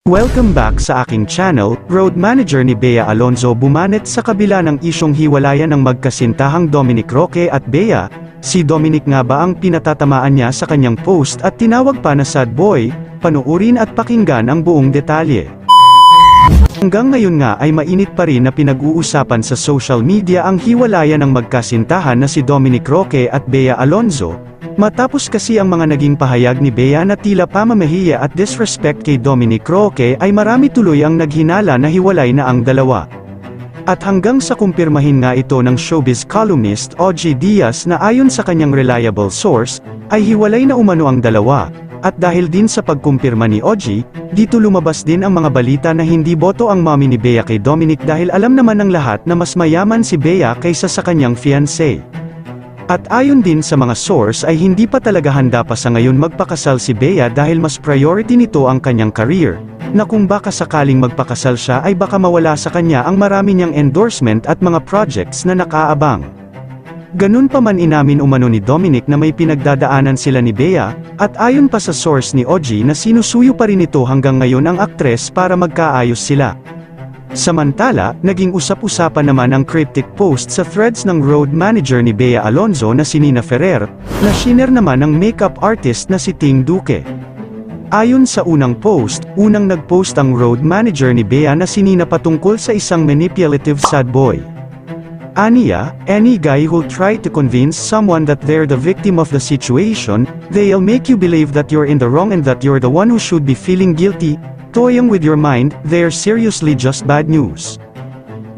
Welcome back sa aking channel. Road manager ni Bea Alonzo bumanet sa kabila ng isyong hiwalayan ng magkasintahang Dominic Roque at Bea. Si Dominic nga ba ang pinatatamaan niya sa kanyang post at tinawag pa na sad boy? Panuurin at pakinggan ang buong detalye. Hanggang ngayon nga ay mainit pa rin na pinag-uusapan sa social media ang hiwalayan ng magkasintahan na si Dominic Roque at Bea Alonzo. Matapos kasi ang mga naging pahayag ni Bea na tila pamamahiya at disrespect kay Dominic Roque ay marami tuloy ang naghinala na hiwalay na ang dalawa. At hanggang sa kumpirmahin nga ito ng showbiz columnist OG Diaz na ayon sa kanyang reliable source, ay hiwalay na umano ang dalawa. At dahil din sa pagkumpirma ni OG, dito lumabas din ang mga balita na hindi boto ang mommy ni Bea kay Dominic dahil alam naman ng lahat na mas mayaman si Bea kaysa sa kanyang fiancé. At ayon din sa mga source ay hindi pa talaga handa pa sa ngayon magpakasal si Bea dahil mas priority nito ang kanyang career, na kung baka sakaling magpakasal siya ay baka mawala sa kanya ang marami niyang endorsement at mga projects na nakaabang. Ganun pa man inamin umano ni Dominic na may pinagdadaanan sila ni Bea, at ayon pa sa source ni OG na sinusuyo pa rin ito hanggang ngayon ang aktres para magkaayos sila. Samantala, naging usap-usapan naman ang cryptic post sa threads ng road manager ni Bea Alonzo na si Nina Ferrer, na shinare naman ng makeup artist na si Ting Duque. Ayon sa unang post, unang nagpost ang road manager ni Bea na si Nina patungkol sa isang manipulative sad boy. Aniya, any guy who'll try to convince someone that they're the victim of the situation, they'll make you believe that you're in the wrong and that you're the one who should be feeling guilty. Toying with your mind, they're seriously just bad news.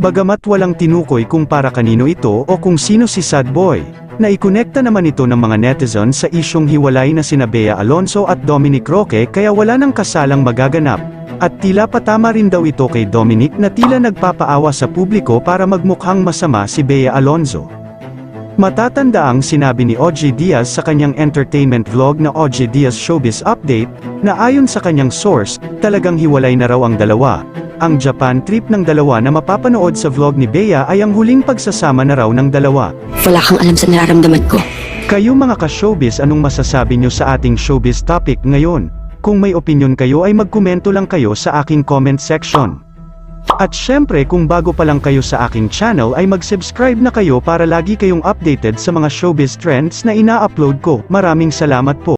Bagamat walang tinukoy kung para kanino ito o kung sino si sad boy, naikonekta naman ito ng mga netizens sa isyong hiwalay na sina Bea Alonzo at Dominic Roque kaya wala nang kasalang magaganap, at tila patama rin daw ito kay Dominic na tila nagpapaawa sa publiko para magmukhang masama si Bea Alonzo. Matatandaang sinabi ni OG Diaz sa kanyang entertainment vlog na OG Diaz Showbiz Update, na ayon sa kanyang source, talagang hiwalay na raw ang dalawa. Ang Japan trip ng dalawa na mapapanood sa vlog ni Bea ay ang huling pagsasama na raw ng dalawa. Wala kang alam sa nararamdaman ko. Kayo mga ka-showbiz, anong masasabi nyo sa ating showbiz topic ngayon? Kung may opinion kayo ay magkomento lang kayo sa aking comment section. At syempre kung bago pa lang kayo sa aking channel ay mag-subscribe na kayo para lagi kayong updated sa mga showbiz trends na ina-upload ko. Maraming salamat po.